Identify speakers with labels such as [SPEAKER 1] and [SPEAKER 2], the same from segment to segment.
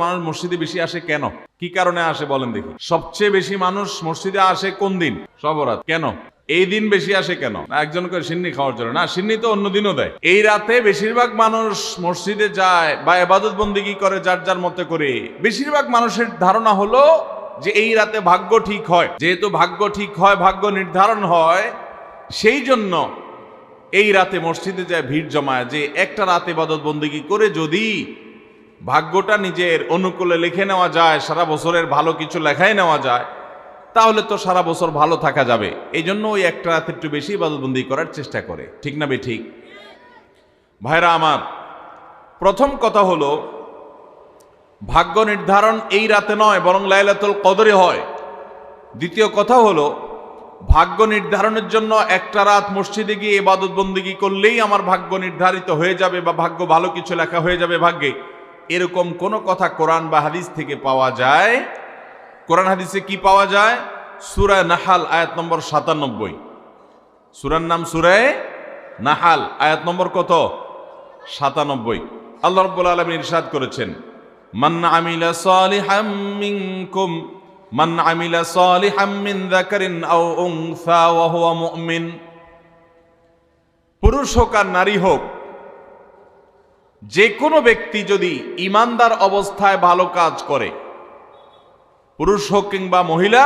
[SPEAKER 1] মানুষ মসজিদে বেশি আসে কেন? কি কারণে আসে বলেন দেখি? সবচেয়ে বেশি মানুষ মসজিদে আসে কোন দিন? শবে বরাত। কেন এই দিন বেশি আসে কেন? একজন করে সিন্নি খাওয়ার জন্য না, সিন্নি তো অন্য দিনও দেয়। এই রাতে বেশিরভাগ মানুষ মসজিদে যায় বা ইবাদত বন্দেগী করে যার যার মতে করে। বেশিরভাগ মানুষের ধারণা হলো যে এই রাতে ভাগ্য ঠিক হয়। যেহেতু ভাগ্য ঠিক হয়, ভাগ্য নির্ধারণ হয়, সেই জন্য এই রাতে মসজিদে যায় ভিড় জমায়, যে একটা রাতে ইবাদত বন্দেগী করে যদি ভাগ্যটা নিজের অনুকূলে লিখে নেওয়া যায়, সারা বছরের ভালো কিছু লেখাই নেওয়া যায়, তাহলে তো সারা বছর ভালো থাকা যাবে। এই জন্য ওই একটা রাতে একটু বেশি ইবাদতবন্দি করার চেষ্টা করে। ঠিক না বেঠিক? ভাইরা আমার, প্রথম কথা হলো ভাগ্য নির্ধারণ এই রাতে নয়, বরং লাইলাতুল কদরে হয়। দ্বিতীয় কথা হলো ভাগ্য নির্ধারণের জন্য একটা রাত মসজিদে গিয়ে ইবাদত বন্দেগী করলেই আমার ভাগ্য নির্ধারিত হয়ে যাবে বা ভাগ্য ভালো কিছু লেখা হয়ে যাবে ভাগ্যে, এরকম কোন কথা কোরআন বা হাদিস থেকে পাওয়া যায়? কোরআন হাদিসে কি পাওয়া যায়? সূরা নাহাল আয়াত নম্বর 97। সূরার নাম সূরা নাহাল, আয়াত নম্বর কত? 97। আল্লাহ রাব্বুল আলামিন ইরশাদ করেছেন, মান আমিলা সালিহাম মিনকুম মান আমিলা সালিহাম মিন যাকারিন আও উনসা ওয়া হুয়া মুমিন। পুরুষ হোক আর নারী হোক, যে কোনো ব্যক্তি যদি ঈমানদার অবস্থায় ভালো কাজ করে, পুরুষ হোক কিংবা মহিলা,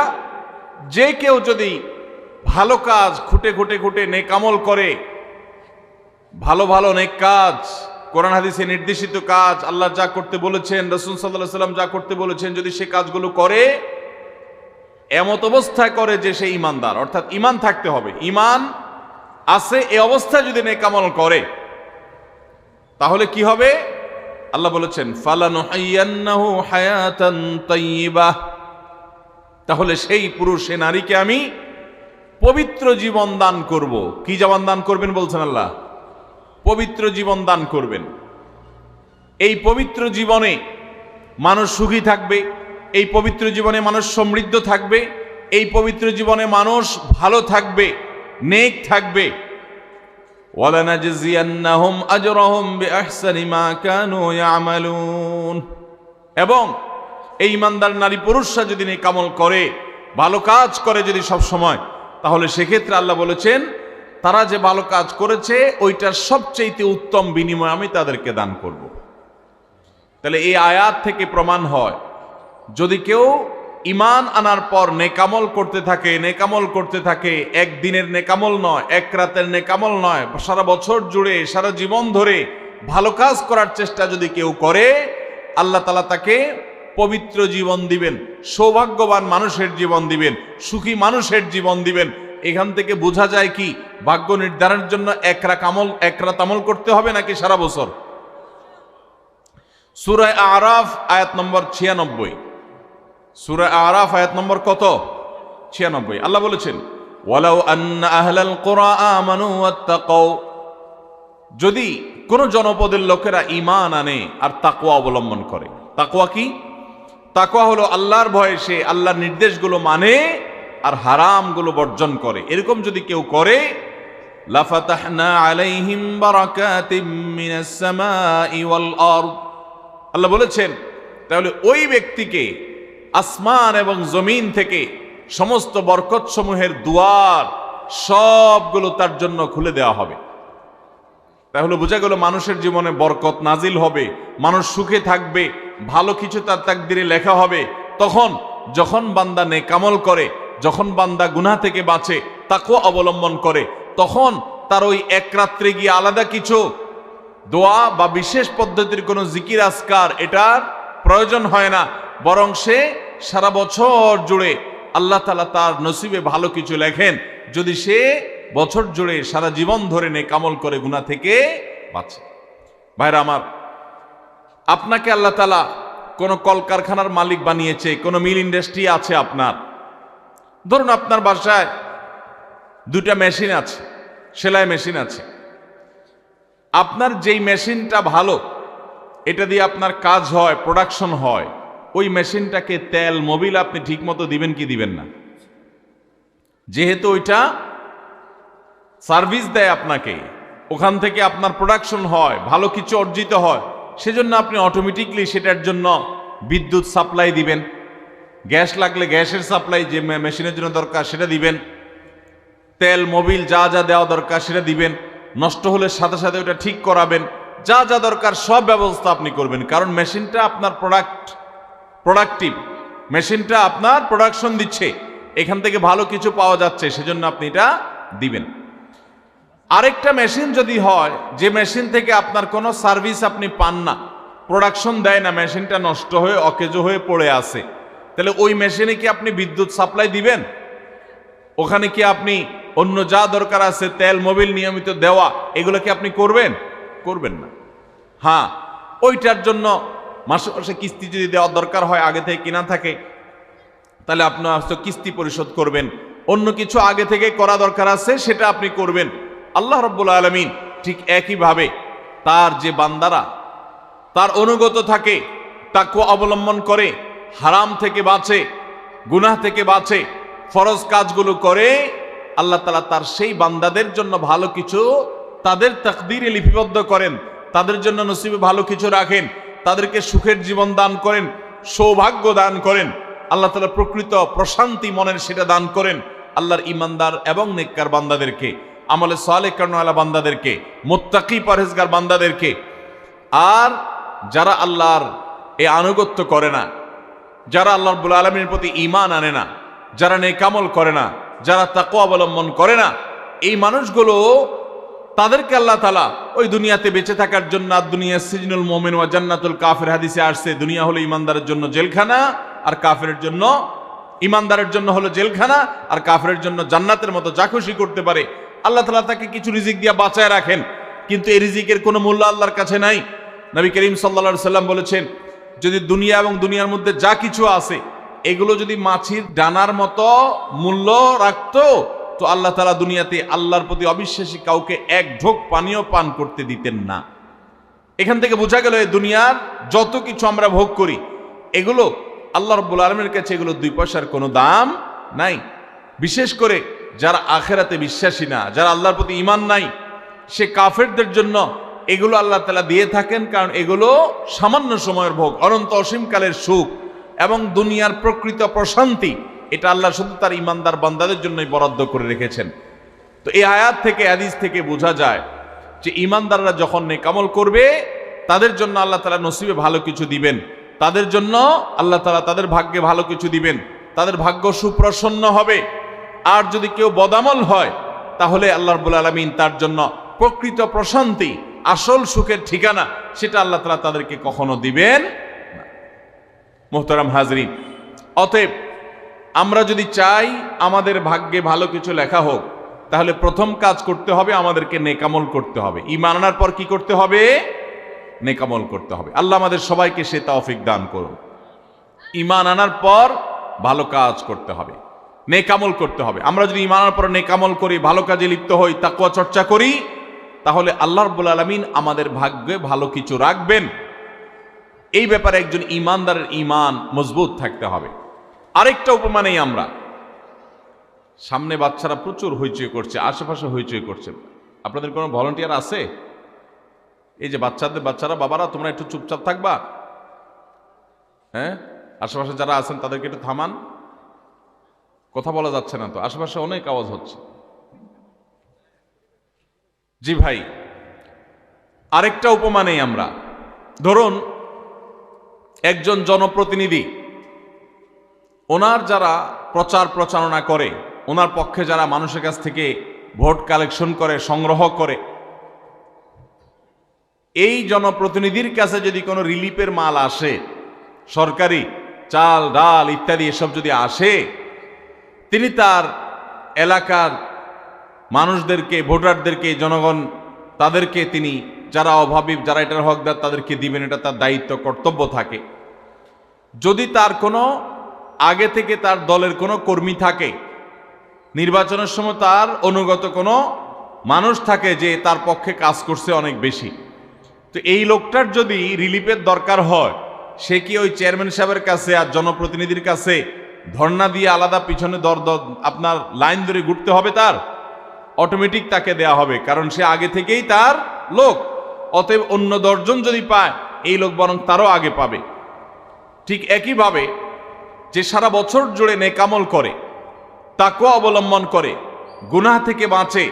[SPEAKER 1] যে কেউ যদি ভালো কাজ খুঁটে খুঁটে খুঁটে নেক আমল করে, ভালো ভালো নেক কাজ, কোরআন হাদিসে নির্দেশিত কাজ, আল্লাহ যা করতে বলেছেন, রাসূল সাল্লাল্লাহু আলাইহি ওয়াসাল্লাম যা করতে বলেছেন, যদি সে কাজগুলো করে, এমত অবস্থায় করে যে সে ঈমানদার, অর্থাৎ ঈমান থাকতে হবে, ঈমান আছে এই অবস্থায় যদি নেক আমল করে, তাহলে কি হবে? আল্লাহ বলেছেন, ফালানুহাইয়ান্নাহু হায়াতান তাইয়্যিবাহ, তাহলে সেই পুরুষ সে নারীকে আমি পবিত্র জীবন দান করব। কি জীবন দান করবেন বলছেন আল্লাহ? পবিত্র জীবন দান করবেন। এই পবিত্র জীবনে মানুষ সুখী থাকবে, এই পবিত্র জীবনে মানুষ সমৃদ্ধ থাকবে, এই পবিত্র জীবনে মানুষ ভালো থাকবে, নেক থাকবে। ওয়ালানাজজিয়ান্নাহুম আজরাহুম বিআহসানি মা কানু ইয়ামালুন। এবং এই ঈমানদার নারী পুরুষরা যদি নেক আমল করে, ভালো কাজ করে যদি সব সময়, তাহলে সেক্ষেত্রে আল্লাহ বলেছেন তারা যে ভালো কাজ করেছে ওইটার সবচেয়ে উত্তম বিনিময় আমি তাদেরকে দান করব। তাহলে এই আয়াত থেকে প্রমাণ হয়, যদি কেউ ঈমান আনার পর নেকামল করতে থাকে, নেকামল করতে থাকে, একদিনের নেকামল নয়, এক রাতের নেকামল নয়, সারা বছর জুড়ে সারা জীবন ধরে ভালো কাজ করার চেষ্টা যদি কেউ করে, আল্লাহ তাআলা তাকে পবিত্র জীবন দিবেন, সৌভাগ্যবান মানুষের জীবন দিবেন, সুখী মানুষের জীবন দিবেন। এখান থেকে বোঝা যায় কি ভাগ্য নির্ধারণের জন্য এক রাত আমল করতে হবে নাকি সারা বছর? সূরা আরাফ আয়াত নম্বর 96। সূরা আরাফ আয়াত নম্বর কত? 96। আল্লাহ বলেছেন, ওয়ালাউ আন্না আহলাল কুরা আমানু ওয়াত্তাকাউ, যদি কোন জনপদের লোকেরা ঈমান আনে আর তাকওয়া অবলম্বন করে। তাকওয়া কি? তাকওয়া হলো আল্লাহর ভয়ে সে আল্লাহর নির্দেশগুলো মানে আর হারামগুলো বর্জন করে। এরকম যদি কেউ করে, লাফাতাহনা আলাইহিম বারাকাতিম মিনাস সামাই ওয়াল আরদ, আল্লাহ বলেছেন তাহলে ওই ব্যক্তিকে আসমান এবং জমিন থেকে সমস্ত বরকত সমূহের দুয়ার সবগুলো তার জন্য খুলে দেওয়া হবে। তাহলে বোঝা গেল মানুষের জীবনে বরকত নাজিল হবে, মানুষ সুখে থাকবে, ভালো কিছু তার তাকদিরে লেখা হবে। তখন যখন বান্দা নেক আমল করে, যখন বান্দা গুনাহ থেকে বাঁচে, তাকওয়া অবলম্বন করে, তখন তার ওই এক রাত্রে গিয়ে আলাদা কিছু দোয়া বা বিশেষ পদ্ধতির কোনো জিকির আজকার এটার প্রয়োজন হয় না, বরং সে সারা বছর জুড়ে আল্লাহ তাআলা তার নসিবে ভালো কিছু লেখেন যদি সে বছর জুড়ে সারা জীবন ধরে নেক আমল করে গুনাহ থেকে বাঁচে। ভাইরা আমার, আপনাকে আল্লাহ তাআলা কোনো কলকারখানার মালিক বানিয়েছে, কোনো মিল ইন্ডাস্ট্রি আছে আপনার। ধরুন আপনার বাসায় দুটা মেশিন আছে, সেলাই মেশিন আছে। আপনার যেই মেশিনটা ভালো, এটা দিয়ে আপনার কাজ হয়, প্রোডাকশন হয়, ওই মেশিনটাকে তেল মোবিল আপনি ঠিক মতো দিবেন কি দিবেন না? যেহেতু ওইটা সার্ভিস দেয় আপনাকে, ওখান থেকে আপনার প্রোডাকশন হয়, ভালো কিছু অর্জিত হয়, সেজন্য আপনি অটোমেটিকলি সেটার জন্য বিদ্যুৎ সাপ্লাই দিবেন, গ্যাস লাগলে গ্যাসের সাপ্লাই যে মেশিনের জন্য দরকার সেটা দিবেন, তেল মোবিল যা যা দেওয়া দরকার সেটা দিবেন, নষ্ট হলে সাথে সাথে ওটা ঠিক করাবেন, যা যা দরকার সব ব্যবস্থা আপনি করবেন। কারণ মেশিনটা আপনার প্রোডাক্টিভ, মেশিনটা আপনার প্রোডাকশন দিচ্ছে, এখান থেকে ভালো কিছু পাওয়া যাচ্ছে, সেজন্য আপনি এটা দিবেন। আরেকটা মেশিন যদি হয় যে মেশিন থেকে আপনার কোনো সার্ভিস আপনি পান না, প্রোডাকশন দেয় না, মেশিনটা নষ্ট হয়ে অকেজো হয়ে পড়ে আছে, তাহলে ওই মেশিনে কি আপনি বিদ্যুৎ সাপ্লাই দিবেন? ওখানে কি আপনি অন্য যা দরকার আছে তেল মোবিল নিয়মিত দেওয়া এগুলো কি আপনি করবেন? করবেন না। হ্যাঁ, ওইটার জন্য মাসে মাসে কিস্তি যদি দেওয়ার দরকার হয়, আগে থেকে কিনা থাকে, তাহলে আপনি কিস্তি পরিশোধ করবেন। অন্য কিছু আগে থেকে করা দরকার আছে সেটা আপনি করবেন। আল্লাহ রাব্বুল আলামিন ঠিক একইভাবে তার যে বান্দারা তার অনুগত থাকে, তাকওয়া অবলম্বন করে, হারাম থেকে বাঁচে, গুনাহ থেকে বাঁচে, ফরজ কাজগুলো করে, আল্লাহ তাআলা তার সেই বান্দাদের জন্য ভালো কিছু তাদের তাকদীরে লিপিবদ্ধ করেন, তাদের জন্য নসিবে ভালো কিছু রাখেন, তাদেরকে সুখের জীবন দান করেন, সৌভাগ্য দান করেন। আল্লাহ তাআলা প্রকৃত প্রশান্তি মনের সেটা দান করেন আল্লাহর ইমানদার এবং নেককার বান্দাদেরকে, আমলে সালেহ কর্মওয়ালা বান্দাদেরকে, মুত্তাকি পরহেজগার বান্দাদেরকে। আর যারা আল্লাহর এই আনুগত্য করে না, যারা আল্লাহ রাব্বুল আলামিনের প্রতি ঈমান আনে না, যারা নেক আমল করে না, যারা তাকওয়া অবলম্বন করে না, এই মানুষগুলো তাদেরকে আল্লাহ তাআলা ওই দুনিয়াতে বেঁচে থাকার জন্য, দুনিয়া সিজনুল মুমিন ওয়া জান্নাতুল কাফির হাদিসে আসছে, দুনিয়া হলো ইমানদারের জন্য জেলখানা আর কাফিরের জন্য, ইমানদারের জন্য হলো জেলখানা আর কাফিরের জন্য জান্নাতের মতো যা খুশি করতে পারে। আল্লাহ তাআলা তাকে কিছু রিজিক দিয়ে বাঁচায় রাখেন, কিন্তু এই রিজিকের কোনো মূল্য আল্লাহর কাছে নাই। নবী করিম সাল্লাল্লাহু আলাইহি সাল্লাম বলেছেন, যদি দুনিয়া এবং দুনিয়ার মধ্যে যা কিছু আছে এগুলো যদি মাছির ডানার মতো মূল্য রাখতো, তো আল্লাহ তাআলা দুনিয়াতে আল্লাহর প্রতি অবিশ্বাসী কাউকে এক ঢোক পানিও পান করতে দিতেন না। এখান থেকে বোঝা গেল এই দুনিয়ার যত কিছু আমরা ভোগ করি এগুলো আল্লাহ রাব্বুল আলামিনের কাছে এগুলো 2 পয়সার কোনো দাম নাই। বিশেষ করে যারা আখিরাতে বিশ্বাসী না, যারা আল্লাহর প্রতি ঈমান নাই, সে কাফেরদের জন্য এগুলো আল্লাহ তাআলা দিয়ে থাকেন, কারণ এগুলো সামান্য সময়ের ভোগ, অনন্ত অসীমকালের সুখ এবং দুনিয়ার প্রকৃত প্রশান্তি, এটা আল্লাহ শুধু তার ঈমানদার বান্দাদের জন্যই বরাদ্দ করে রেখেছেন। তো এই আয়াত থেকে, হাদিস থেকে বোঝা যায় যে ঈমানদাররা যখন নেক আমল করবে তাদের জন্য আল্লাহ তাআলা নসিবে ভালো কিছু দিবেন, তাদের জন্য আল্লাহ তাআলা তাদের ভাগ্যে ভালো কিছু দিবেন, তাদের ভাগ্য সুপ্রসন্ন হবে। আর যদি কেউ বদামল হয় তাহলে আল্লাহ রাব্বুল আলামিন তার জন্য প্রকৃত প্রশান্তি, আসল সুখের ঠিকানা, সেটা আল্লাহ তাআলা তাদেরকে কখনো দিবেন না। মুহতারাম হাজরিন, অতএব আমরা যদি চাই আমাদের ভাগ্যে ভালো কিছু লেখা হোক, তাহলে প্রথম কাজ করতে হবে, আমাদেরকে নেক আমল করতে হবে। ঈমান আনার পর কি করতে হবে? নেক আমল করতে হবে। আল্লাহ আমাদের সবাইকে সে তৌফিক দান করুন। ঈমান আনার পর ভালো কাজ করতে হবে, নেক আমল করতে হবে। আমরা যদি ঈমান আনার পর নেক আমল করি, ভালো কাজে লিপ্ত হই, তাকওয়া চর্চা করি, তাহলে আল্লাহ রাব্বুল আলামিন আমাদের ভাগ্যে ভালো কিছু রাখবেন। এই ব্যাপারে একজন ঈমানদারের ঈমান মজবুত থাকতে হবে। আরেকটা উপমা নেই আমরা, সামনে বাচ্চারা প্রচুর হইচই করছে, আশেপাশে হইচই করছে, আপনাদের কোনো ভলান্টিয়ার আছে? এই যে বাচ্চারা, বাবারা তোমরা একটু চুপচাপ থাকবা, হ্যাঁ? আশেপাশে যারা আছেন তাদেরকে একটু থামান, কথা বলা যাচ্ছে না তো, আশেপাশে অনেক আওয়াজ হচ্ছে। জি ভাই, আরেকটা উপমা নেই আমরা। ধরুন একজন জনপ্রতিনিধি, ওনার যারা প্রচার প্রচারণা করে, ওনার পক্ষে যারা মানুষের কাছ থেকে ভোট কালেকশন করে, সংগ্রহ করে, এই জনপ্রতিনিধির কাছে যদি কোনো রিলিফের মাল আসে, সরকারি চাল ডাল ইত্যাদি এসব যদি আসে, তিনি তার এলাকার মানুষদেরকে, ভোটারদেরকে, জনগণ তাদেরকে তিনি, যারা অভাবী, যারা এটার হকদার, তাদেরকে দিবেন, এটা তার দায়িত্ব, কর্তব্য থাকে। যদি তার কোনো আগে থেকে তার দলের কোনো কর্মী থাকে, নির্বাচনের সময় তার অনুগত কোনো মানুষ থাকে যে তার পক্ষে কাজ করছে অনেক বেশি, তো এই লোকটার যদি রিলিফের দরকার হয়, সে কি ওই চেয়ারম্যান সাহেবের কাছে আর জনপ্রতিনিধির কাছে ধর্ণা দিয়ে আলাদা পিছনে আপনার লাইন ধরে ঘুরতে হবে? তার অটোমেটিক তাকে দেয়া হবে, কারণ সে আগে থেকেই তার লোক। অতএব অন্য 10 জন যদি পায়, এই লোক বরং তারও আগে পাবে। ঠিক একইভাবে যে সারা বছর জুড়ে নেকামল করে, তাকওয়া অবলম্বন করে, গুনাহ থেকে বাঁচে,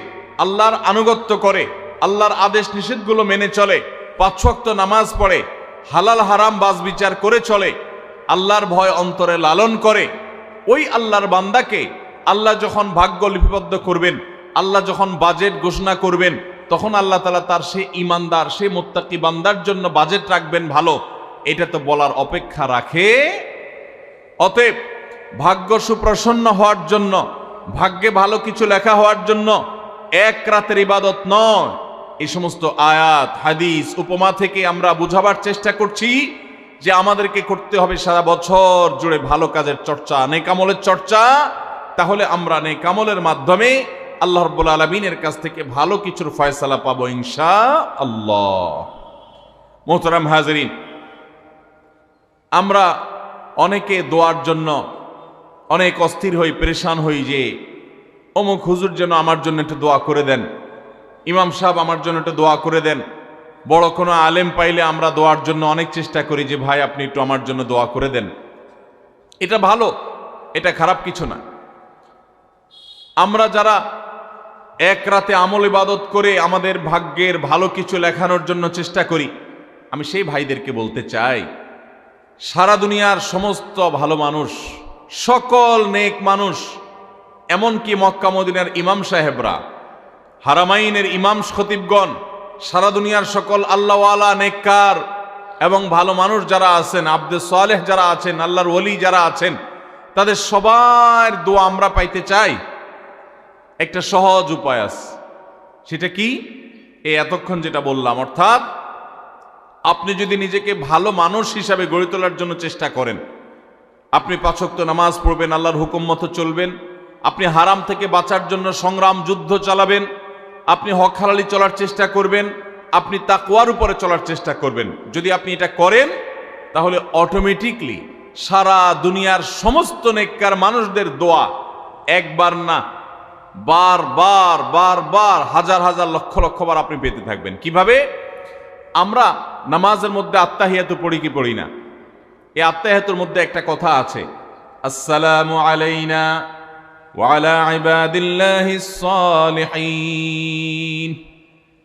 [SPEAKER 1] আল্লাহর আনুগত্য করে, আল্লাহর আদেশ নিষেধগুলো মেনে চলে, 5 ওয়াক্ত নামাজ পড়ে, হালাল হারাম বাজ বিচার করে চলে, আল্লাহর ভয় অন্তরে লালন করে, ওই আল্লাহর বান্দাকে আল্লাহ যখন ভাগ্য লিপিবদ্ধ করবেন, আল্লাহ যখন বাজেট ঘোষণা করবেন, তখন আল্লাহ তাআলা তার সে ইমানদার, সে মুত্তাকি বান্দার জন্য বাজেট রাখবেন ভালো, এটা তো বলার অপেক্ষা রাখে। অতএব ভাগ্য সুপ্রসন্ন হওয়ার জন্য, ভাগ্যে ভালো কিছু লেখা হওয়ার জন্য এক রাতের ইবাদত নয়। এই সমস্ত আয়াত, হাদিস, উপমা থেকে আমরা বুঝাবার চেষ্টা করছি যে আমাদেরকে করতে হবে সারা বছর জুড়ে ভালো কাজের চর্চা, নেকামলের চর্চা। তাহলে আমরা নেকামলের মাধ্যমে আল্লাহ রাব্বুল আলামিনের কাছ থেকে ভালো কিছুর ফয়সালা পাবো ইনশাআল্লাহ। মোহতারাম হাজরিন, আমরা অনেকে দোয়ার জন্য অনেক অস্থির হই, পেরেশান হই যে অমুক হুজুর যেন আমার জন্য একটু দোয়া করে দেন, ইমাম সাহেব আমার জন্য একটু দোয়া করে দেন। বড় কোনো আলেম পাইলে আমরা দোয়ার জন্য অনেক চেষ্টা করি যে ভাই আপনি একটু আমার জন্য দোয়া করে দেন। এটা ভালো, এটা খারাপ কিছু না। আমরা যারা এক রাতে আমল ইবাদত করে আমাদের ভাগ্যের ভালো কিছু লেখানোর জন্য চেষ্টা করি, আমি সেই ভাইদেরকে বলতে চাই, সারা দুনিয়ার সমস্ত ভালো মানুষ, সকল নেক মানুষ, এমনকি মক্কা মদিনার ইমাম সাহেবরা, হারামাইনের ইমাম খতিবগণ, সারা দুনিয়ার সকল আল্লাহওয়ালা, নেককার এবং ভালো মানুষ যারা আছেন, আব্দে সালেহ যারা আছেন, আল্লাহর ওলি যারা আছেন, তাদের সবার দোয়া আমরা পাইতে চাই। একটা সহজ উপায় আছে, সেটা কি? এই এতক্ষণ যেটা বললাম, অর্থাৎ আপনি যদি নিজেকে ভালো মানুষ হিসাবে গড়ে তোলার জন্য চেষ্টা করেন, আপনি 5 ওয়াক্ত নামাজ পড়বেন, আল্লাহর হুকুম মতো চলবেন, আপনি হারাম থেকে বাঁচার জন্য সংগ্রাম যুদ্ধ চালাবেন, আপনি হক হালালি চলার চেষ্টা করবেন, আপনি তাকওয়ার উপরে চলার চেষ্টা করবেন। যদি আপনি এটা করেন, তাহলে অটোমেটিকলি সারা দুনিয়ার সমস্ত নেককার মানুষদের দোয়া একবার না, বারবার বারবার, হাজার হাজার লক্ষ লক্ষ বার আপনি পেতে থাকবেন। কিভাবে? আমরা নামাজের মধ্যে আত্তাহিয়াতু পড়ি কি পড়ি না? এই আত্তাহিয়াতুর মধ্যে একটা কথা আছে, আসসালামু আলাইনা ওয়া আলা ইবাদিল্লাহিস সালিহিন।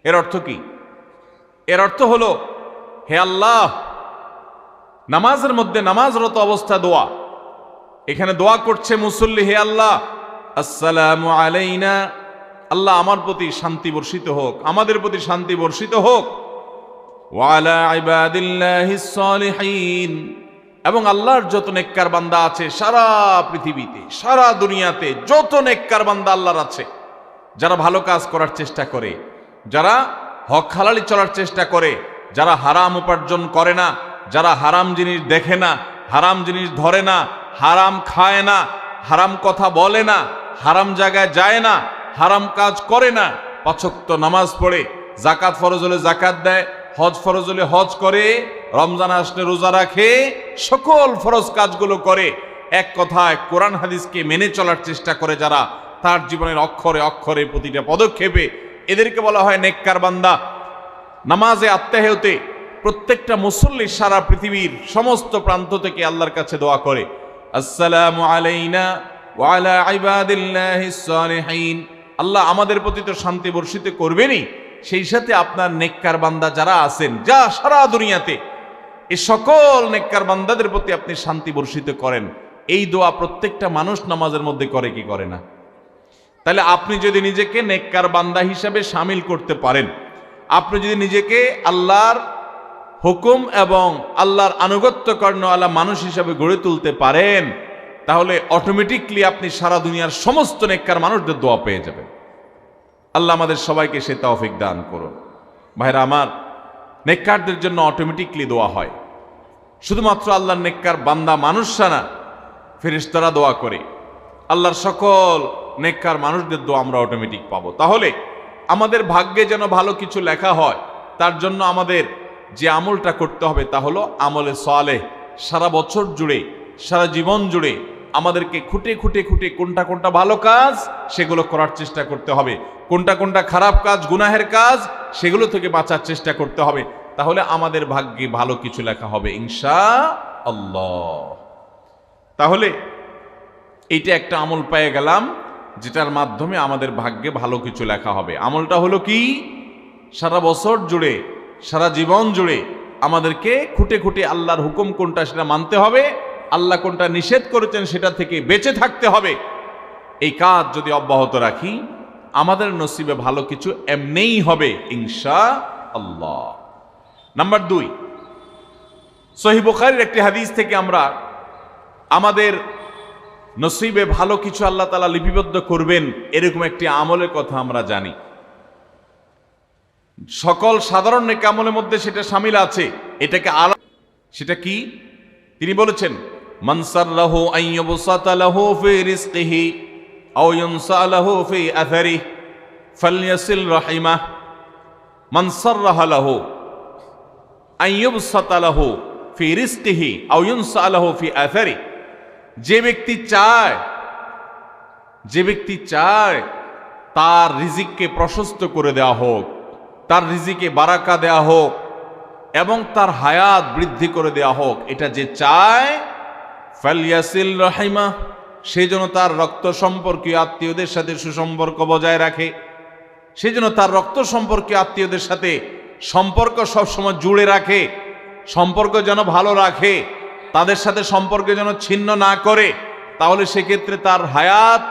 [SPEAKER 1] এর অর্থ কি? এর অর্থ হলো, হে আল্লাহ, নামাজের মধ্যে নামাজরত অবস্থা দোয়া, এখানে দোয়া করছে মুসল্লি, হে আল্লাহ, আসসালামু আলাইনা, আল্লাহ আমার প্রতি শান্তি বর্ষিত হোক, আমাদের প্রতি শান্তি বর্ষিত হোক, ওয়া আলা ইবাদিল্লাহিস সালিহিন, এবং আল্লাহর যত নেককার বান্দা আছে সারা পৃথিবীতে, সারা দুনিয়াতে যত নেককার বান্দা আল্লাহর আছে, যারা ভালো কাজ করার চেষ্টা করে, যারা হক হালালি চলার চেষ্টা করে, যারা হারাম উপার্জন করে না, যারা হারাম জিনিস দেখে না, হারাম জিনিস ধরে না, হারাম খায় না, হারাম কথা বলে না, হারাম জায়গায় যায় না, হারাম কাজ করে না, 5 ওয়াক্ত নামাজ পড়ে, যাকাত ফরজ হলে যাকাত দেয়, হজ ফরজ হলে হজ করে, রমজান আসলে রোজা রাখে, সকল ফরজ কাজগুলো করে, এক কথায় কোরআন হাদিসকে মেনে চলার চেষ্টা করে যারা, তার জীবনের অক্ষরে অক্ষরে প্রতিটা পদক্ষেপে, এদেরকে বলা হয় নেককার বান্দা। নামাজে আত্তাহিয়াতে প্রত্যেকটা মুসল্লি সারা পৃথিবীর সমস্ত প্রান্ত থেকে আল্লাহর কাছে দোয়া করে, আসসালামু আলাইনা ওয়া আলা ইবাদিল্লাহিস সালিহিন, আল্লাহ আমাদের প্রতি তো শান্তি বর্ষিত করবেনই, সেই সাথে আপনার নেককার বান্দা যারা আছেন, যা সারা দুনিয়াতে, এই সকল নেককার বান্দাদের প্রতি আপনি শান্তি বর্ষিত করেন। এই দোয়া প্রত্যেকটা মানুষ নামাজের মধ্যে করে কি করে না? তাহলে আপনি যদি নিজেকে নেককার বান্দা হিসাবে শামিল করতে পারেন, আপনি যদি নিজেকে আল্লাহর হুকুম এবং আল্লাহর আনুগত্য কর্ণওয়ালা মানুষ হিসাবে গড়ে তুলতে পারেন, তাহলে অটোমেটিকলি আপনি সারা দুনিয়ার সমস্ত নেককার মানুষদের দোয়া পেয়ে যাবেন। আল্লাহ আমাদের সবাইকে সে তৌফিক দান করুন। ভাইরা আমার, নেককারদের জন্য অটোমেটিকলি দোয়া হয়। শুধুমাত্র আল্লাহর নেককার বান্দা মানুষরা না, ফেরেশতারা দোয়া করে। আল্লাহর সকল নেককার মানুষদের দোয়া আমরা অটোমেটিক পাবো। তাহলে আমাদের ভাগ্যে যেন ভালো কিছু লেখা হয়, তার জন্য আমাদের যে আমলটা করতে হবে তা হলো আমলে সালেহ। সারা বছর জুড়ে, সারা জীবন জুড়ে আমাদেরকে খুঁটে খুঁটে খুঁটে কোনটা কোনটা ভালো কাজ সেগুলো করার চেষ্টা করতে হবে, কোনটা কোনটা খারাপ কাজ, গুনাহের কাজ, সেগুলো থেকে বাঁচার চেষ্টা করতে হবে। তাহলে আমাদের ভাগ্যে ভালো কিছু লেখা হবে ইনশাআল্লাহ। আল্লাহ। তাহলে এইটা একটা আমল পেয়ে গেলাম, যেটার মাধ্যমে আমাদের ভাগ্যে ভালো কিছু লেখা হবে। আমলটা হলো কি? সারা বছর জুড়ে, সারা জীবন জুড়ে আমাদেরকে খুঁটে খুঁটে আল্লাহর হুকুম কোনটা সেটা মানতে হবে, আল্লাহ কোনটা নিষেধ করেছেন সেটা থেকে বেঁচে থাকতে হবে। এই কাজ যদি অব্যাহত রাখি, আমাদের নসিবে ভালো কিছু এমনিই হবে ইনশাআল্লাহ। নাম্বার 2, সহিহ বুখারীর একটি হাদিস থেকে আমরা আমাদের নসিবে ভালো কিছু আল্লাহ তাআলা লিপিবদ্ধ করবেন এরকম একটি আমলের কথা আমরা জানি। সকল সাধারণ নেক আমলের মধ্যে সেটা শামিল আছে, এটাকে আলাদা। সেটা কি? তিনি বলেছেন, মান সাররাহু আন ইউবসাতা লাহু ফি রিজকিহি আও ইউনসা লাহু ফি আথারিহি ফালইয়াসিল রাহিমাহ। মান সাররাহা লাহু আন ইউবসাতা লাহু ফি রিজকিহি আও ইউনসা লাহু ফি আথারিহি, যে ব্যক্তি চায় তার রিজিককে প্রশস্ত করে দেওয়া হোক, তার রিজিকে বারাকা দেওয়া হোক এবং তার হায়াত বৃদ্ধি করে দেওয়া হোক, এটা যে চায়, ফালইয়াসিল রাহিমাহ, সেই জন্য তার রক্ত সম্পর্কীয় আত্মীয়দের সাথে সুসম্পর্ক বজায় রাখে, সেই জন্য তার রক্ত সম্পর্কীয় আত্মীয়দের সাথে সম্পর্ক সবসময় জুড়ে রাখে, সম্পর্ক যেন ভালো রাখে, তাদের সাথে সম্পর্ক যেন ছিন্ন না করে। তাহলে সেক্ষেত্রে তার হায়াত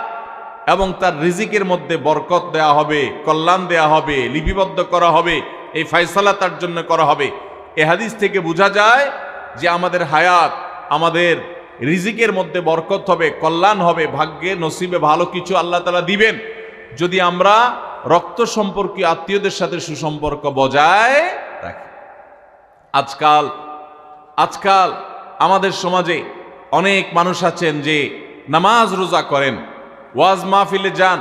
[SPEAKER 1] এবং তার রিজিকের মধ্যে বরকত দেয়া হবে, কল্যাণ দেয়া হবে, লিপিবদ্ধ করা হবে, এই ফয়সালা তার জন্য করা হবে। এই হাদিস থেকে বোঝা যায় যে আমাদের হায়াত, আমাদের রিজিকের মধ্যে বরকত হবে, কল্যাণ হবে, ভাগ্যে নসিবে ভালো কিছু আল্লাহ তাআলা দিবেন যদি আমরা রক্ত সম্পর্কীয় আত্মীয়দের সাথে সুসম্পর্ক বজায় রাখি। আজকাল আমাদের সমাজে অনেক মানুষ আছেন যে নামাজ রোজা করেন, ওয়াজ মাহফিলে যান,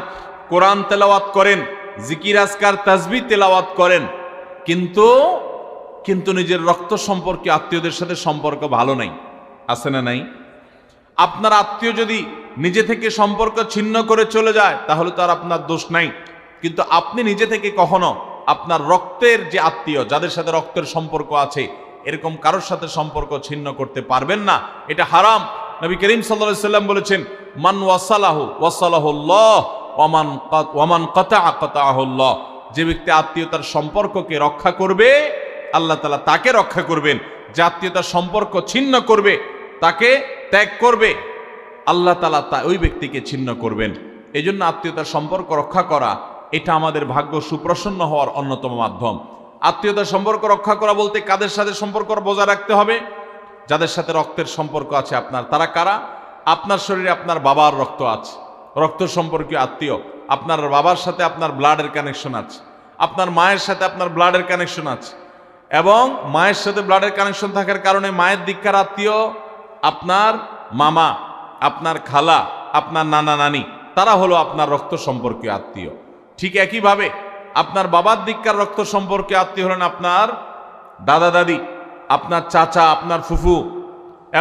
[SPEAKER 1] কোরআন তেলাওয়াত করেন, জিকির আজকার তাসবিহ তেলাওয়াত করেন, কিন্তু নিজের রক্ত সম্পর্কে আত্মীয়দের সাথে সম্পর্ক ভালো নাই। আছে না নাই? আপনার আত্মীয় যদি নিজে থেকে সম্পর্ক ছিন্ন করে চলে যায় তাহলে তো আর আপনার দোষ নাই, কিন্তু আপনি নিজে থেকে কখনো আপনার রক্তের যে আত্মীয়, যাদের সাথে রক্তের সম্পর্ক আছে, এরকম কারোর সাথে সম্পর্ক ছিন্ন করতে পারবেন না। এটা হারাম। নবী করিম সাল্লাল্লাহু আলাইহি ওয়াসাল্লাম বলেছেন, মান ওয়াসালাহুল্লাহ ওয়া মান কাতাআহুল্লাহ, যে ব্যক্তি আত্মীয়তার সম্পর্ককে রক্ষা করবে আল্লাহ তাআলা তাকে রক্ষা করবেন, যে আত্মীয়তার সম্পর্ক ছিন্ন করবে, তাকে ত্যাগ করবে, আল্লাহ তাআলা ওই ব্যক্তিকে ছিন্ন করবেন। এই জন্য আত্মীয়তার সম্পর্ক রক্ষা করা এটা আমাদের ভাগ্য সুপ্রসন্ন হওয়ার অন্যতম মাধ্যম। আত্মীয়তার সম্পর্ক রক্ষা করা বলতে কাদের সাথে সম্পর্ক বজায় রাখতে হবে? যাদের সাথে রক্তের সম্পর্ক আছে আপনার। তারা কারা? আপনার শরীরে আপনার বাবার রক্ত আছে, রক্ত সম্পর্কীয় আত্মীয়। আপনার বাবার সাথে আপনার ব্লাডের কানেকশন আছে, আপনার মায়ের সাথে আপনার ব্লাডের কানেকশন আছে, এবং মায়ের সাথে ব্লাডের কানেকশন থাকার কারণে মায়ের দিককার আত্মীয় আপনার মামা, আপনার খালা, আপনার নানা নানি, তারা হলো আপনার রক্ত সম্পর্কীয় আত্মীয়। ঠিক একইভাবে আপনার বাবার দিককার রক্ত সম্পর্কীয় আত্মীয় হলেন আপনার দাদা দাদি, আপনার চাচা, আপনার ফুফু,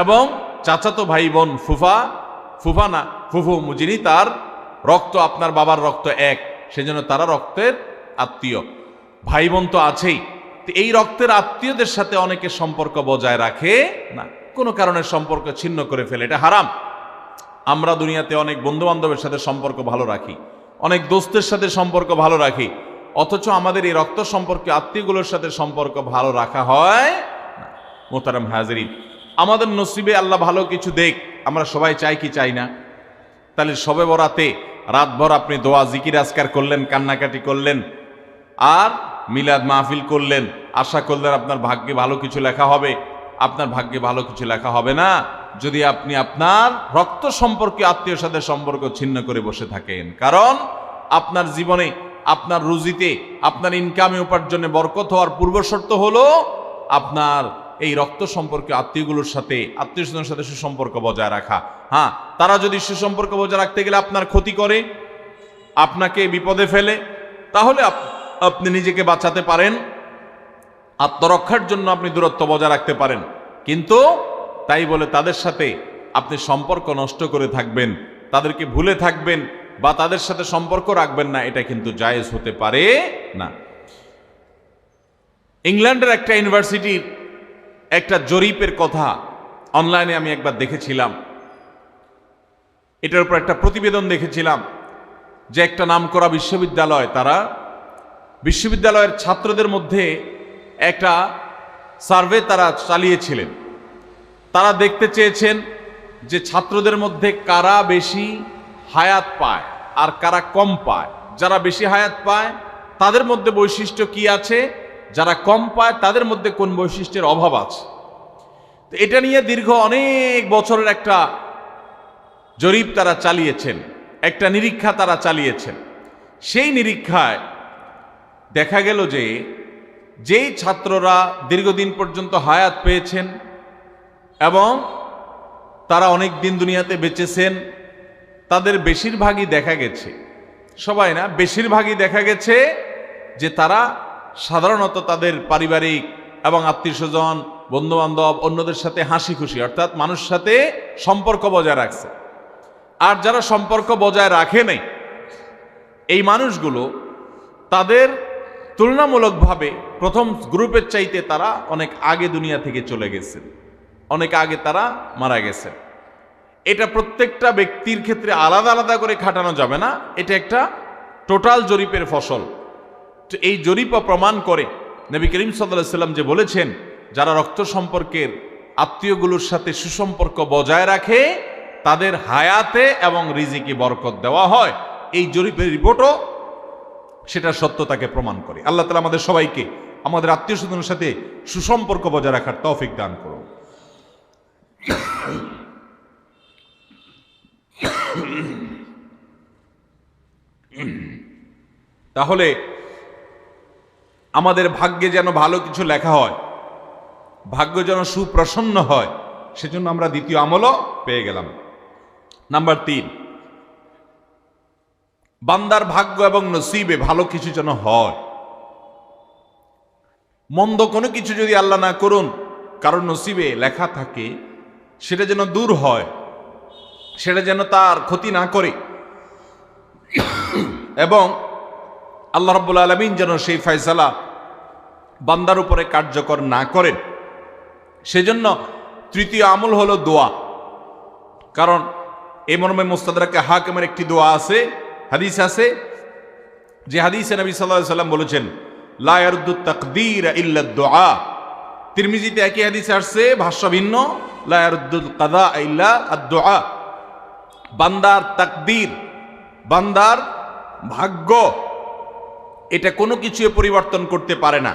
[SPEAKER 1] এবং চাচাতো ভাই বোন, ফুফা না ফুফু, যিনি তার রক্ত আপনার বাবার রক্ত এক, সেজন্য তারা রক্তের আত্মীয়। ভাই বোন তো আছেই। এই রক্তের আত্মীয়দের সাথে অনেকে সম্পর্ক বজায় রাখে না, কোনো কারণে সম্পর্ক ছিন্ন করে ফেলে, এটা হারাম। আমরা দুনিয়াতে অনেক বন্ধু বান্ধবের সাথে সম্পর্ক ভালো রাখি, অনেক দোস্তের সাথে সম্পর্ক ভালো রাখি, অথচ আমাদের এই রক্ত সম্পর্কে আত্মীয়গুলোর সাথে সম্পর্ক ভালো রাখা হয় না। মোহতারাম হাজিরিন, আমাদের নসিবে আল্লাহ ভালো কিছু দেখ, আমরা সবাই চাই কি চাই না? তাহলে শবে বরাতে রাতভর আপনি দোয়া জিকির আজকার করলেন, কান্নাকাটি করলেন, আর মিলাদ মাহফিল করলেন, আশা করলেন আপনার ভাগ্যে ভালো কিছু লেখা হবে। আপনার ভাগ্যে ভালো কিছু লেখা হবে না যদি আপনি আপনার রক্ত সম্পর্কে আত্মীয়র সাথে সম্পর্ক ছিন্ন করে বসে থাকেন। কারণ আপনার জীবনে, আপনার রুজিতে, আপনার ইনকামে, উপার্জনে বরকত হওয়ার পূর্ব শর্ত হলো আপনার এই রক্ত সম্পর্কে আত্মীয়গুলোর সাথে, আত্মীয় স্বজনের সাথে সুসম্পর্ক বজায় রাখা। হ্যাঁ, তারা যদি সুসম্পর্ক বজায় রাখতে গেলে আপনার ক্ষতি করে, আপনাকে বিপদে ফেলে, তাহলে আপনি নিজেকে বাঁচাতে পারেন, আত্মরক্ষার জন্য আপনি দূরত্ব বজায় রাখতে পারেন। কিন্তু তাই বলে তাদের সাথে আপনি সম্পর্ক নষ্ট করে থাকবেন, তাদেরকে ভুলে থাকবেন বা তাদের সাথে সম্পর্ক রাখবেন না, এটা কিন্তু জায়েজ হতে পারে না। ইংল্যান্ডের একটা ইউনিভার্সিটির একটা জরিপের কথা অনলাইনে আমি একবার দেখেছিলাম, এটার উপর একটা প্রতিবেদন দেখেছিলাম যে একটা নামকরা বিশ্ববিদ্যালয়, তারা বিশ্ববিদ্যালয়ের ছাত্রদের মধ্যে একটা সার্ভে তারা চালিয়েছিলেন। তারা দেখতে চেয়েছেন যে ছাত্রদের মধ্যে কারা বেশি হায়াত পায় আর কারা কম পায়। যারা বেশি হায়াত পায় তাদের মধ্যে বৈশিষ্ট্য কি আছে, যারা কম পায় তাদের মধ্যে কোন বৈশিষ্ট্যের অভাব আছে। তো এটা নিয়ে দীর্ঘ অনেক বছরের একটা জরিপ তারা চালিয়েছেন, একটা নিরীক্ষা তারা চালিয়েছেন। সেই নিরীক্ষায় দেখা গেল যে যেই ছাত্ররা দীর্ঘদিন পর্যন্ত হায়াত পেয়েছেন এবং তারা অনেক দিন দুনিয়াতে বেঁচেছেন, তাদের বেশিরভাগই দেখা গেছে, সবাই না, বেশিরভাগই দেখা গেছে যে তারা সাধারণত তাদের পারিবারিক এবং আত্মীয় স্বজন, বন্ধু বান্ধব, অন্যদের সাথে হাসি খুশি, অর্থাৎ মানুষের সাথে সম্পর্ক বজায় রাখছে। আর যারা সম্পর্ক বজায় রাখে নাই, এই মানুষগুলো তাদের তুলনামূলকভাবে প্রথম গ্রুপের চাইতে তারা অনেক আগে দুনিয়া থেকে চলে গেছেন, অনেক আগে তারা মারা গেছেন। এটা প্রত্যেকটা ব্যক্তির ক্ষেত্রে আলাদা আলাদা করে খাটানো যাবে না, এটা একটা টোটাল জরিপের ফসল। তো এই জরিপও প্রমাণ করে নবী করিম সাল্লাল্লাহু আলাইহি ওয়াসাল্লাম যে বলেছেন, যারা রক্ত সম্পর্কের আত্মীয়গুলোর সাথে সুসম্পর্ক বজায় রাখে তাদের হায়াতে এবং রিজিকে বরকত দেওয়া হয়। এই জরিপের রিপোর্টও সেটা সত্যতাকে প্রমাণ করে। আল্লাহ তাআলা আমাদের সবাইকে আমাদের আত্মীয় স্বজনের সাথে সুসম্পর্ক বজায় রাখার তৌফিক দান করুন। তাহলে আমাদের ভাগ্যে যেন ভালো কিছু লেখা হয়, ভাগ্য যেন সুপ্রসন্ন হয়, সেজন্য আমরা দ্বিতীয় আমলও পেয়ে গেলাম। নাম্বার 3, বান্দার ভাগ্য এবং নসিবে ভালো কিছু যেন হয়। মন্দ কোনো কিছু যদি আল্লাহ না করুন কারণ নসিবে লেখা থাকে, সেটা যেন দূর হয়, সেটা যেন তার ক্ষতি না করে, এবং আল্লাহ রাব্বুল আলামিন যেন সেই ফয়সালা বান্দার উপরে কার্যকর না করেন। সেজন্য তৃতীয় আমল হলো দোয়া। কারণ এই মর্মে মুস্তাদরাকে হাকিমের একটি দোয়া আছে, হাদিস আছে, যে হাদিসে নবী সাল্লাল্লাহু আলাইহি ওয়াসাল্লাম বলেছেন, লা ইয়ারুদ্দু তাকদীর ইল্লা দুআ। তিরমিজিতে একই হাদিস আসছে, ভাষ্য ভিন্ন, লা ইয়ারুদ্দুল কাদা ইল্লা আদ-দুআ। বান্দার তাকদীর, বান্দার ভাগ্য, এটা কোনো কিছু পরিবর্তন করতে পারে না।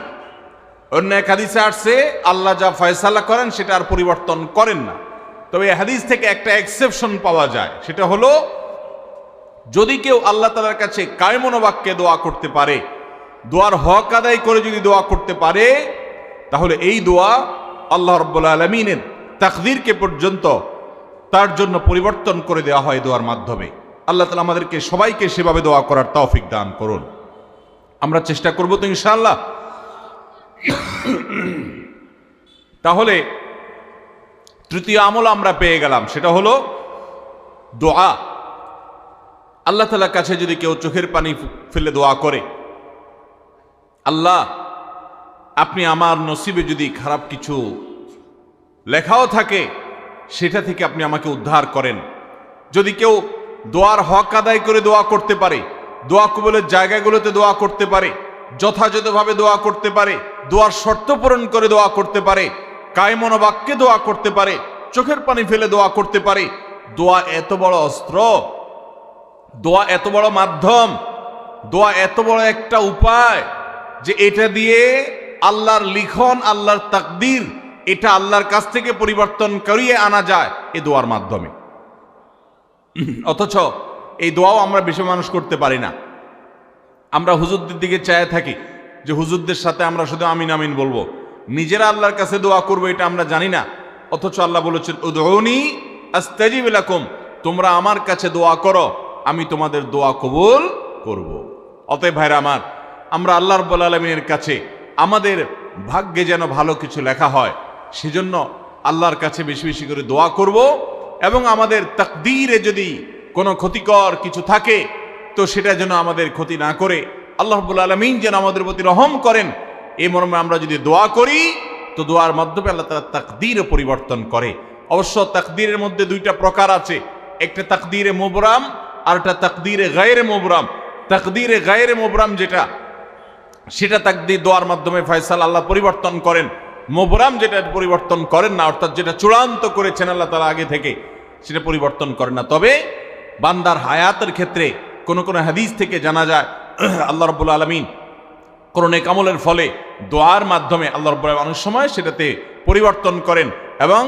[SPEAKER 1] অন্য এক হাদিসে আসছে, আল্লাহ যা ফয়সালা করেন সেটা আর পরিবর্তন করেন না। তবে এই হাদিস থেকে একটা এক্সেপশন পাওয়া যায়, সেটা হলো যদি কেউ আল্লাহ তাআলার কাছে কায়মনোবাক্যে দোয়া করতে পারে, দোয়ার হক আদায় করে যদি দোয়া করতে পারে, তাহলে এই দোয়া আল্লাহ রাব্বুল আলামিনের তাকদীরকে পর্যন্ত তার জন্য পরিবর্তন করে দেওয়া হয় দোয়ার মাধ্যমে। আল্লাহ তাআলা আমাদেরকে সবাইকে সেভাবে দোয়া করার তৌফিক দান করুন। আমরা চেষ্টা করব তো ইনশাআল্লাহ। তাহলে তৃতীয় আমল আমরা পেয়ে গেলাম, সেটা হলো দোয়া। আল্লাহ তাআলার কাছে যদি কেউ চোখের পানি ফেলে দোয়া করে, আল্লাহ আপনি আমার নসিবে যদি খারাপ কিছু লেখাও থাকে সেটা থেকে আপনি আমাকে উদ্ধার করেন। যদি কেউ দোয়ার হক আদায় করে দোয়া করতে পারে, দোয়া কবুলের জায়গাগুলোতে দোয়া করতে পারে, যথাযথভাবে দোয়া করতে পারে, দোয়ার শর্ত পূরণ করে দোয়া করতে পারে, কায়মনোবাক্যে দোয়া করতে পারে, চোখের পানি ফেলে দোয়া করতে পারে, দোয়া এত বড় অস্ত্র, দোয়া এত বড় মাধ্যম, দোয়া এত বড় একটা উপায় যে এটা দিয়ে আল্লাহর লিখন, আল্লাহর তাকদীর, এটা আল্লাহর কাছ থেকে পরিবর্তন করিয়ে আনা যায় এই দোয়ার মাধ্যমে। অথচ এই দোয়াও আমরা বেশি মানুষ করতে পারি না। আমরা হুজুরদের দিকে চায় থাকি যে হুজুরদের সাথে আমরা শুধু আমিন আমিন বলবো, নিজেরা আল্লাহর কাছে দোয়া করবো এটা আমরা জানি না। অথচ আল্লাহ বলেছেন, উদউনি আস্তাজিব লাকুম, তোমরা আমার কাছে দোয়া করো, আমি তোমাদের দোয়া কবুল করব। অতএব ভাইরা আমার, আমরা আল্লাহ রাব্বুল আলামিনের কাছে আমাদের ভাগ্যে যেন ভালো কিছু লেখা হয়, সেজন্য আল্লাহর কাছে বেশি বেশি করে দোয়া করব। এবং আমাদের তাকদীরে যদি কোনো ক্ষতিকর কিছু থাকে তো সেটা যেন আমাদের ক্ষতি না করে আল্লাহ রাব্বুল আলামিন যেন আমাদের প্রতি রহম করেন, এই মর্মে আমরা যদি দোয়া করি তো দোয়ার মাধ্যমে আল্লাহ তাআলা তাকদীরও পরিবর্তন করে। অবশ্য তাকদীরের মধ্যে দুইটা প্রকার আছে, একটা তাকদীরে মুবরাম আর একটা তাকদীরে গায়রে মুবরাম। তাকদীরে গায়রে মুবরাম যেটা, সেটা তাকদীর দোয়ার মাধ্যমে ফয়সালা আল্লাহ পরিবর্তন করেন। মুবরাম যেটা পরিবর্তন করেন না, অর্থাৎ যেটা চূড়ান্ত করেছেন আল্লাহ তাআলা আগে থেকে, সেটা পরিবর্তন করেন না। তবে বান্দার হায়াতের ক্ষেত্রে কোন কোন হাদিস থেকে জানা যায় আল্লাহ রাব্বুল আলামিন কোন নেক আমলের ফলে দোয়ার মাধ্যমে আল্লাহ রাব্বুল আলামিন অনেক সময় সেটাতে পরিবর্তন করেন এবং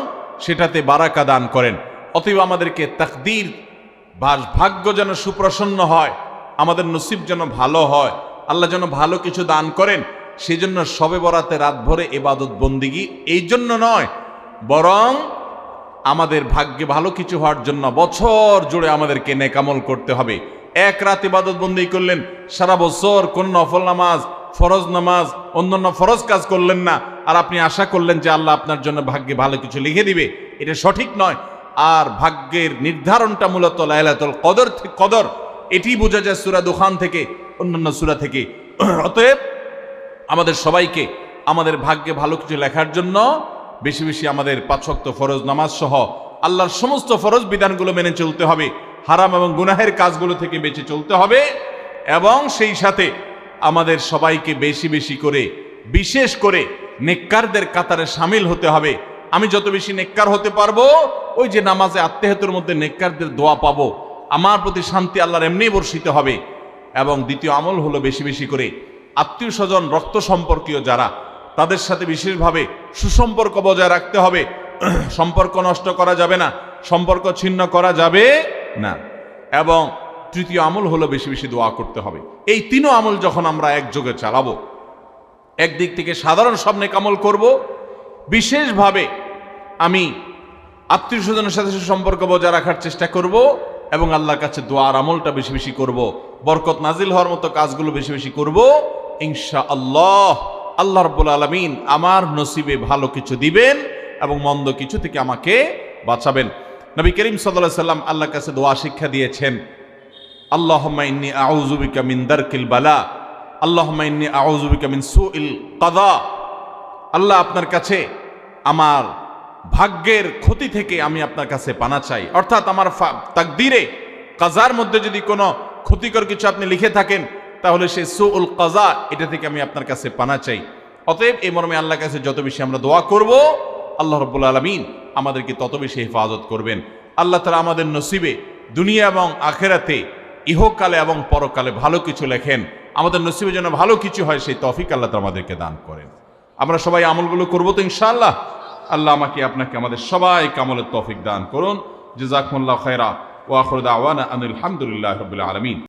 [SPEAKER 1] সেটাতে বারাকা দান করেন। অতএব আমাদেরকে তাকদীর ভাগ্য যেন সুপ্রসন্ন হয়, আমাদের নসিব যেন ভালো হয়, আল্লাহ যেন ভালো কিছু দান করেন, সেই জন্য শবে বরাতে রাত ভরে ইবাদত বন্দিগি এই জন্য নয়, বরং আমাদের ভাগ্যে ভালো কিছু হওয়ার জন্য বছর জুড়ে আমাদেরকে নেক আমল করতে হবে। এক রাত ইবাদত বন্দি করলেন, সারা বছর কোন নফল নামাজ, ফরজ নামাজ, অন্যান্য ফরজ কাজ করলেন না, আর আপনি আশা করলেন যে আল্লাহ আপনার জন্য ভাগ্যে ভালো কিছু লিখে দিবে, এটা সঠিক নয়। আর ভাগ্যের নির্ধারণটা মূলত লাইলাতুল কদর, এটি বোঝা যায় সূরা দুখান থেকে, অন্যান্য সূরা থেকে। অতএব আমাদের সবাইকে আমাদের ভাগ্যে ভালো কিছু লেখার জন্য বেশি বেশি আমাদের 5 ওয়াক্ত ফরজ নামাজ সহ আল্লাহর সমস্ত ফরজ বিধানগুলো মেনে চলতে হবে, হারাম এবং গুনাহের কাজগুলো থেকে বেঁচে চলতে হবে, এবং সেই সাথে আমাদের সবাইকে বেশি বেশি করে, বিশেষ করে নেককারদের কাতারে শামিল হতে হবে। আমি যত বেশি নেককার হতে পারবো, ওই যে নামাজে আত্মেহাতের মধ্যে নেককারদের দোয়া পাবো, আমার প্রতি শান্তি আল্লাহর এমনি বর্ষিত হবে। এবং দ্বিতীয় আমল হলো বেশি বেশি করে আত্মীয় স্বজন, রক্ত সম্পর্কীয় যারা, তাদের সাথে বিশেষভাবে সুসম্পর্ক বজায় রাখতে হবে। সম্পর্ক নষ্ট করা যাবে না, সম্পর্ক ছিন্ন করা যাবে না। এবং তৃতীয় আমল হলো বেশি বেশি দোয়া করতে হবে। এই তিনও আমল যখন আমরা একযোগে চালাবো, একদিক থেকে সাধারণ সব নেক আমল করব, বিশেষভাবে আমি আত্মীয় স্বজনের সাথে সম্পর্ক বজায় রাখার চেষ্টা করব, এবং আল্লাহর কাছে দোয়ার আমলটা বেশি বেশি করব, বরকত নাজিল হওয়ার মতো কাজগুলো বেশি বেশি করব। ইনশাআল্লাহ আল্লাহ রাব্বুল আলামিন আমার নসিবে ভালো কিছু দিবেন এবং মন্দ কিছু থেকে আমাকে বাঁচাবেন। নবী করিম সাল্লাল্লাহু আলাইহি সাল্লাম আল্লাহর কাছে দোয়া শিক্ষা দিয়েছেন, আল্লাহুম্মা ইন্নী আউযু বিকা মিন দারকিল বালা, আল্লাহুম্মা ইন্নী আউযু বিকা মিন সুইল কাদা। আল্লাহ, আপনার কাছে আমার ভাগ্যের ক্ষতি থেকে আমি আপনার কাছে পানা চাই। অর্থাৎ আমার তাকদীরে কাজার মধ্যে যদি কোনো ক্ষতিকর কিছু আপনি লিখে থাকেন, তাহলে সেই সুউল কাজা, এটা থেকে আমি আপনার কাছে পানা চাই। অতএব এই মর্মে আল্লাহর কাছে যত বেশি আমরা দোয়া করব, আল্লাহ রাব্বুল আলামিন আমাদেরকে তত বেশি হেফাজত করবেন। আল্লাহ তাআলা আমাদের নসিবে দুনিয়া এবং আখিরাতে, ইহকালে এবং পরকালে ভালো কিছু লেখেন, আমাদের নসিবে যেন ভালো কিছু হয় সেই তৌফিক আল্লাহ তাআলা আমাদেরকে দান করেন। আমরা সবাই আমলগুলো করব তো ইনশাআল্লাহ। আল্লাহ আমাকে আপনাকে আমাদের সবাইকে আমলের তৌফিক দান করুন। জাযাকুমুল্লাহু খায়রা ওয়া আখিরু দাওয়ানা আনিল হামদুলিল্লাহি রাব্বিল আলামিন।